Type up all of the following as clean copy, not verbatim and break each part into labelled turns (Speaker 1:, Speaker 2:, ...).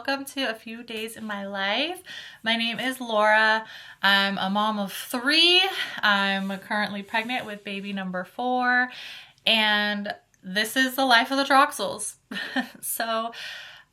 Speaker 1: welcome to a few days in my life. My name is Laura. I'm a mom of 3. I'm currently pregnant with baby number 4, and this is the life of the Troxels. So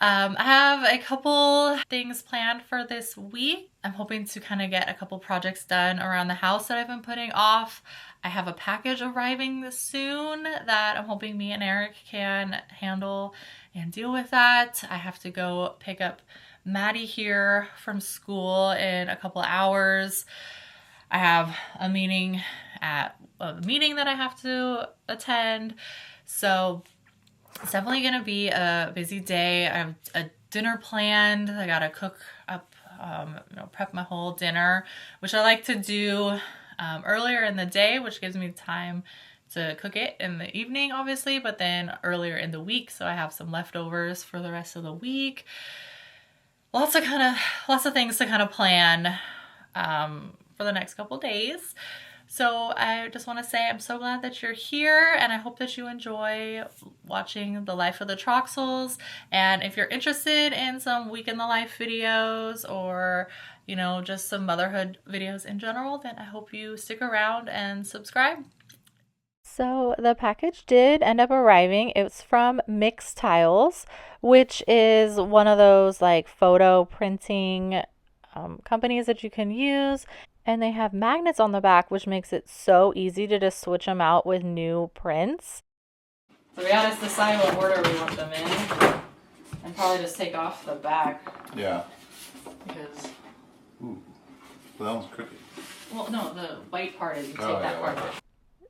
Speaker 1: I have a couple things planned for this week. I'm hoping to kind of get a couple projects done around the house that I've been putting off. I have a package arriving this soon that I'm hoping me and Eric can handle and deal with that. I have to go pick up Maddie here from school in a couple hours. I have a meeting that I have to attend. So it's definitely going to be a busy day. I have a dinner planned. I got to cook up, prep my whole dinner, which I like to do earlier in the day, which gives me time to cook it in the evening, obviously, but then earlier in the week, so I have some leftovers for the rest of the week. Lots of things to kind of plan for the next couple days. So I just want to say I'm so glad that you're here, and I hope that you enjoy watching the life of the Troxels. And if you're interested in some week in the life videos, or just some motherhood videos in general, then I hope you stick around and subscribe. So the package did end up arriving. It's from Cxdy, which is one of those like photo printing companies that you can use. And they have magnets on the back, which makes it so easy to just switch them out with new prints. So we gotta decide what order we want them in, and probably just take off the back.
Speaker 2: Yeah.
Speaker 1: Because.
Speaker 2: Ooh. Well, that one's crooked.
Speaker 1: Well, no, the white part is you take that part off.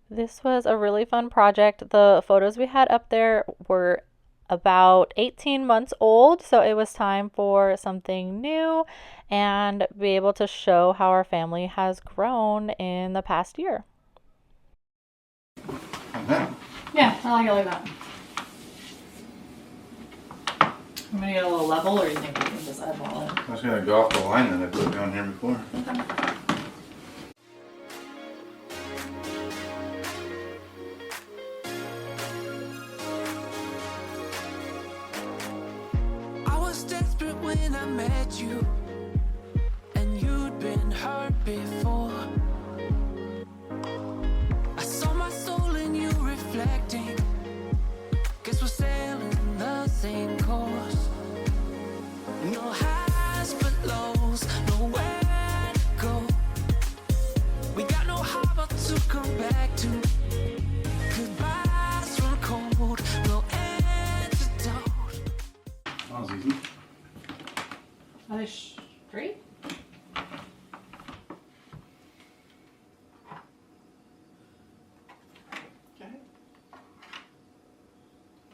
Speaker 1: This was a really fun project. The photos we had up there were about 18 months old, so it was time for something new and be able to show how our family has grown in the past year. Yeah, I like it like that. I'm gonna get a little level, or you think we can just eyeball it?
Speaker 2: I was gonna go off the line that I put down here before.
Speaker 1: Okay.
Speaker 3: When I met you, and you'd been hurt before, I saw my soul in you reflecting. Guess we're sailing the same course. No highs but lows, nowhere to go. We got no harbor to come back to. Goodbyes run cold, no antidote.
Speaker 2: That was easy.
Speaker 1: Are they straight? Okay.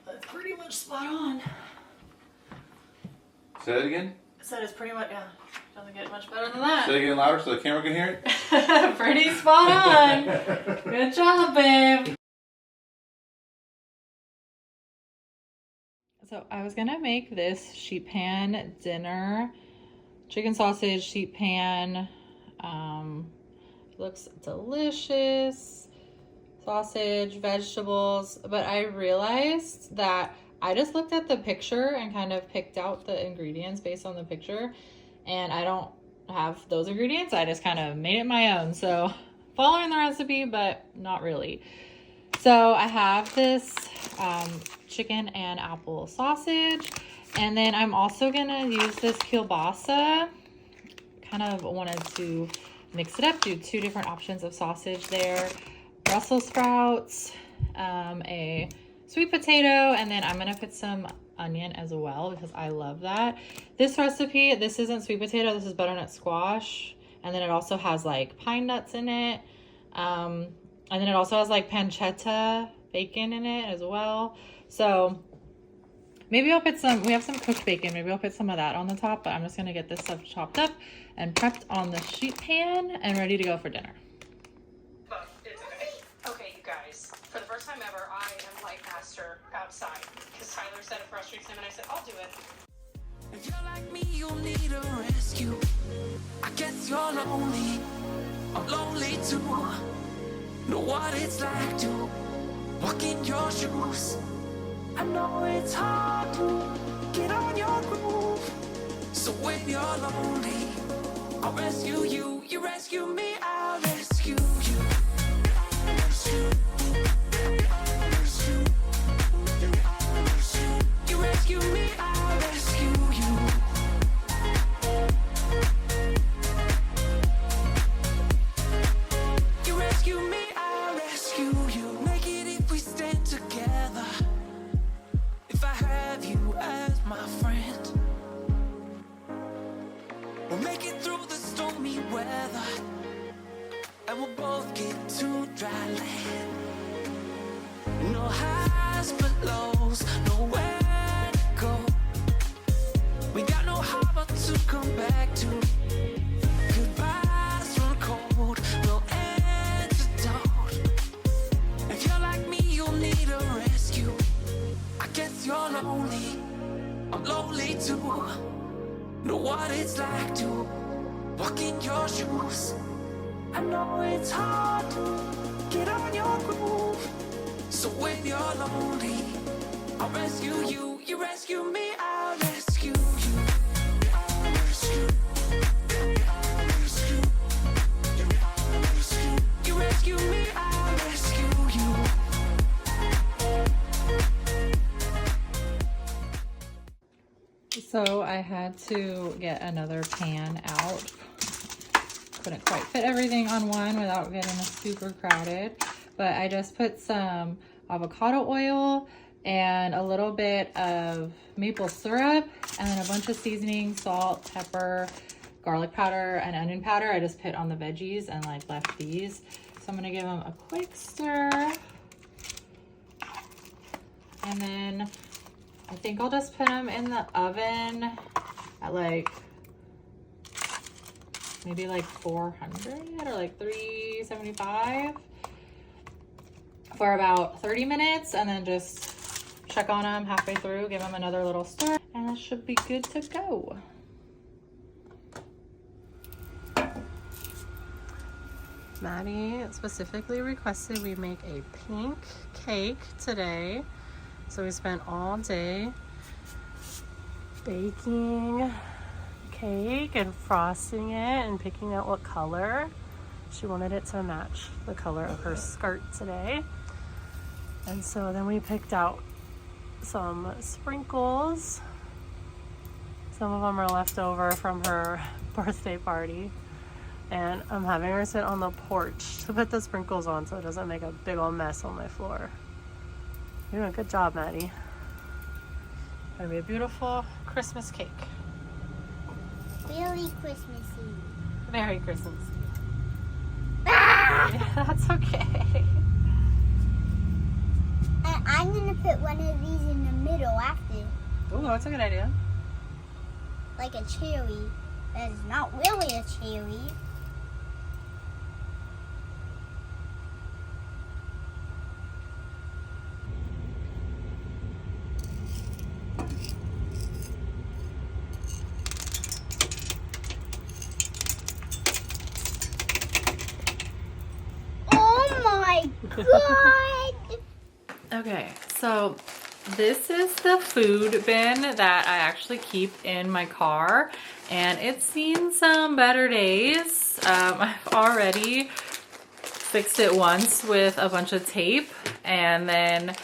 Speaker 1: That's pretty much spot on.
Speaker 2: Say that again?
Speaker 1: I said it's pretty much, yeah. Doesn't get much better than that.
Speaker 2: Say it again louder so the camera can hear it.
Speaker 1: Pretty spot on. Good job, babe. So I was gonna make this sheet pan dinner. Chicken sausage sheet pan. Looks delicious. Sausage, vegetables. But I realized that I just looked at the picture and kind of picked out the ingredients based on the picture. And I don't have those ingredients. I just kind of made it my own. So following the recipe, but not really. So I have this chicken and apple sausage. And then I'm also gonna use this kielbasa. Kind of wanted to mix it up, do 2 different options of sausage there. Brussels sprouts, a sweet potato, and then I'm gonna put some onion as well because I love that. This recipe, this isn't sweet potato, this is butternut squash. And then it also has like pine nuts in it. And then it also has like pancetta bacon in it as well. So maybe I'll put we have some cooked bacon. Maybe I'll put some of that on the top, but I'm just gonna get this stuff chopped up and prepped on the sheet pan and ready to go for dinner.
Speaker 4: But it's okay. Okay, you guys, for the first time ever, I am like master outside. Because Tyler said it frustrates him, and I said, I'll do it.
Speaker 3: If you're like me, you'll need a rescue. I guess you're lonely. I'm lonely too. Know what it's like to walk in your shoes. I know it's hard to get on your groove. you're lonely, I'll rescue you. You rescue me, I'll rescue you. You rescue me, I'll rescue you. You rescue me, I'll rescue you. Make it if we stand together. If I have you as my friend, we'll make it through the stormy weather, and we'll both get to dry land. No highs but lows, nowhere to go. We got no harbor to come back to. Goodbyes run cold, no antidote. If you're like me, you'll need a rescue. I guess you're lonely, I'm lonely too. Know what it's like to walk in your shoes. I know it's hard to get on your groove. So when you're lonely, I'll rescue you. You rescue me, I'll rescue you. I'll rescue. I'll rescue. I'll rescue. You rescue me, I'll rescue you.
Speaker 1: So I had to get another pan out. Couldn't quite fit everything on one without getting super crowded. But I just put some avocado oil and a little bit of maple syrup and then a bunch of seasoning, salt, pepper, garlic powder, and onion powder. I just put on the veggies and like left these. So I'm gonna give them a quick stir. And then I think I'll just put them in the oven at like maybe like 400 or like 375 for about 30 minutes, and then just check on them halfway through, give them another little stir, and that should be good to go. Maddie specifically requested we make a pink cake today. So we spent all day baking cake and frosting it and picking out what color. She wanted it to match the color of her skirt today. And so then we picked out some sprinkles. Some of them are left over from her birthday party. And I'm having her sit on the porch to put the sprinkles on so it doesn't make a big old mess on my floor. You're doing a good job, Maddie. Gonna be a beautiful Christmas cake.
Speaker 5: Very Christmassy.
Speaker 1: Merry Christmas. Yeah, that's okay.
Speaker 5: And I'm gonna put one of these in the middle after.
Speaker 1: Ooh, that's a good idea.
Speaker 5: Like a cherry. That is not really a cherry. Oh my god!
Speaker 1: Okay, so this is the food bin that I actually keep in my car, and it's seen some better days. I've already fixed it once with a bunch of tape, and then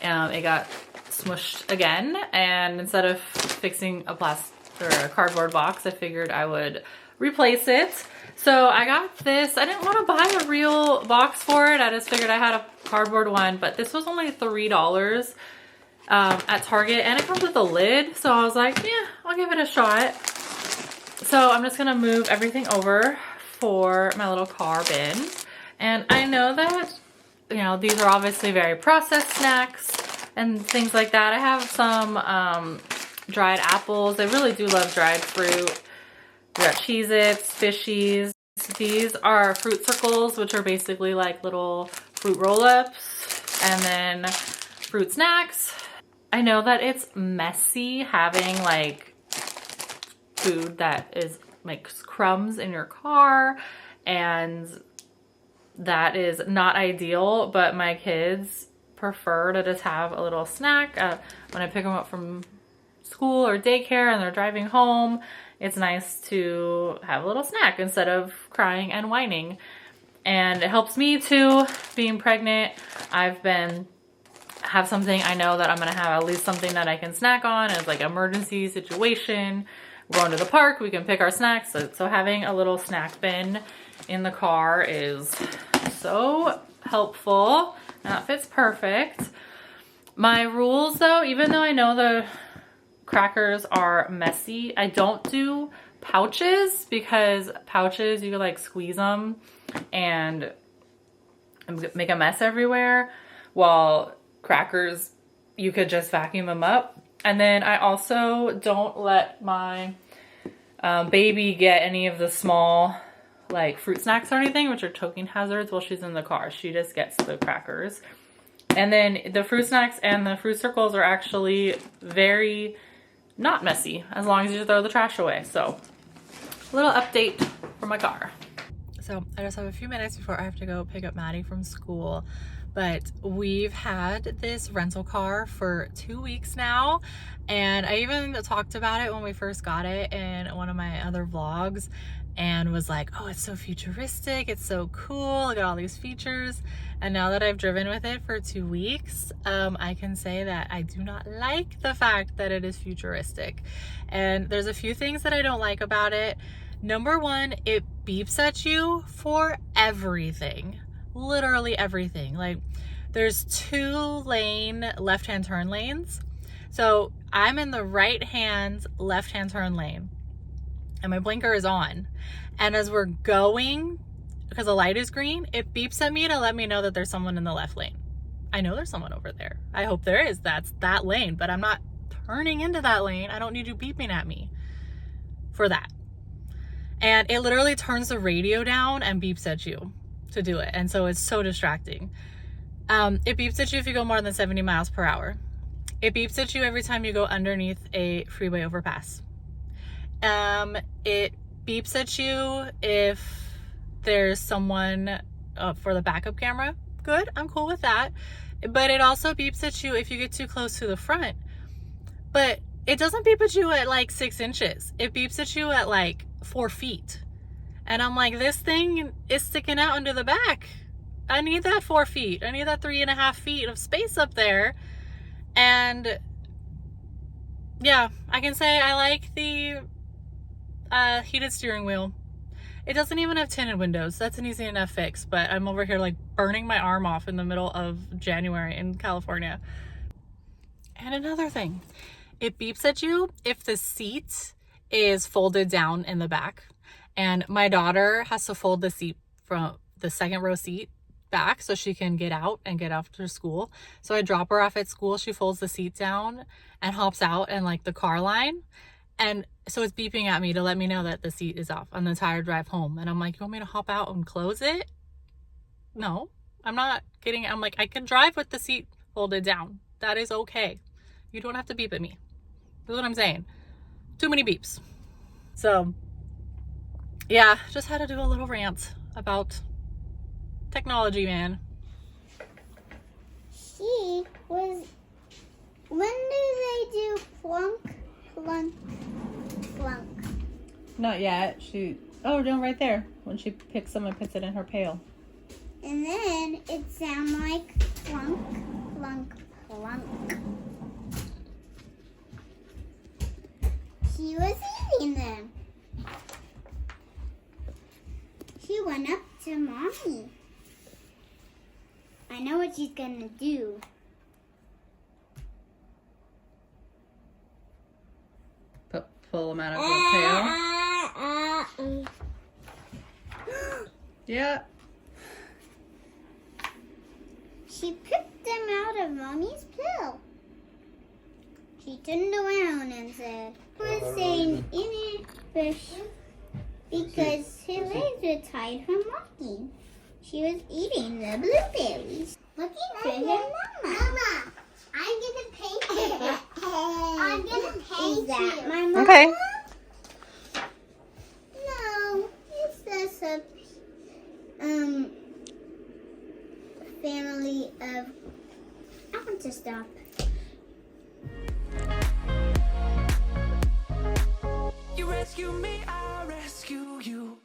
Speaker 1: it got smushed again, and instead of fixing a plastic or a cardboard box, I figured I would replace it. So I got this. I didn't want to buy a real box for it. I just figured I had a cardboard one, but this was only $3 at Target, and it comes with a lid. So I was like, yeah, I'll give it a shot. So I'm just gonna move everything over for my little car bin. And I know that, you know, these are obviously very processed snacks and things like that. I have some dried apples. I really do love dried fruit. We got Cheez-Its, Fishies. These are fruit circles, which are basically like little fruit roll-ups, and then fruit snacks. I know that it's messy having like food that is makes crumbs in your car, and that is not ideal, but my kids prefer to just have a little snack when I pick them up from school or daycare and they're driving home, it's nice to have a little snack instead of crying and whining. And it helps me too, being pregnant. Have something I know that I'm gonna have at least something that I can snack on as like emergency situation. We're going to the park, we can pick our snacks. So having a little snack bin in the car is so helpful. That fits perfect. My rules though, even though I know the crackers are messy, I don't do pouches because pouches, you can like squeeze them and make a mess everywhere, while crackers, you could just vacuum them up. And then I also don't let my baby get any of the small like fruit snacks or anything, which are choking hazards while she's in the car. She just gets the crackers. And then the fruit snacks and the fruit circles are actually very not messy as long as you throw the trash away. So a little update for my car. So I just have a few minutes before I have to go pick up Maddie from school. But we've had this rental car for 2 weeks now, and I even talked about it when we first got it in one of my other vlogs and was like, oh, it's so futuristic, it's so cool, look at all these features. And now that I've driven with it for 2 weeks, I can say that I do not like the fact that it is futuristic. And there's a few things that I don't like about it. Number one, it beeps at you for everything. Literally everything. Like, there's 2-lane left-hand turn lanes. So I'm in the right-hand left-hand turn lane and my blinker is on. And as we're going, because the light is green, it beeps at me to let me know that there's someone in the left lane. I know there's someone over there. I hope there is. That's that lane, but I'm not turning into that lane. I don't need you beeping at me for that. And it literally turns the radio down and beeps at you to do it. And so it's so distracting. It beeps at you if you go more than 70 miles per hour. It beeps at you every time you go underneath a freeway overpass. It beeps at you if there's someone for the backup camera. Good, I'm cool with that. But it also beeps at you if you get too close to the front. But it doesn't beep at you at like 6 inches. It beeps at you at like 4 feet. And I'm like, this thing is sticking out into the back. I need that 4 feet. I need that 3.5 feet of space up there. And yeah, I can say I like the heated steering wheel. It doesn't even have tinted windows. That's an easy enough fix, but I'm over here like burning my arm off in the middle of January in California. And another thing, it beeps at you if the seat is folded down in the back. And my daughter has to fold the seat from the second row seat back so she can get out and get after school. So I drop her off at school. She folds the seat down and hops out in like the car line. And so it's beeping at me to let me know that the seat is off on the entire drive home. And I'm like, you want me to hop out and close it? No, I'm not getting, I'm like, I can drive with the seat folded down. That is okay. You don't have to beep at me. That's what I'm saying. Too many beeps. So yeah, just had to do a little rant about technology, man.
Speaker 5: She was, when do they do plunk, plunk, plunk?
Speaker 1: Not yet. Oh, no, right there. When she picks some and puts it in her pail.
Speaker 5: And then it sounds like plunk, plunk, plunk. She was eating them. She went up to Mommy. I know what she's gonna do.
Speaker 1: Pull them out of the pail. Yeah.
Speaker 5: She picked them out of Mommy's pill. She turned around and said, I was saying in it fish because her legs were tied from walking. She was eating the blueberries. Looking for her mama. I'm gonna paint it. I'm gonna paint Is that my mama?
Speaker 1: Okay.
Speaker 5: No, it's just a family of. I want to stop.
Speaker 3: rescue me, I'll rescue you.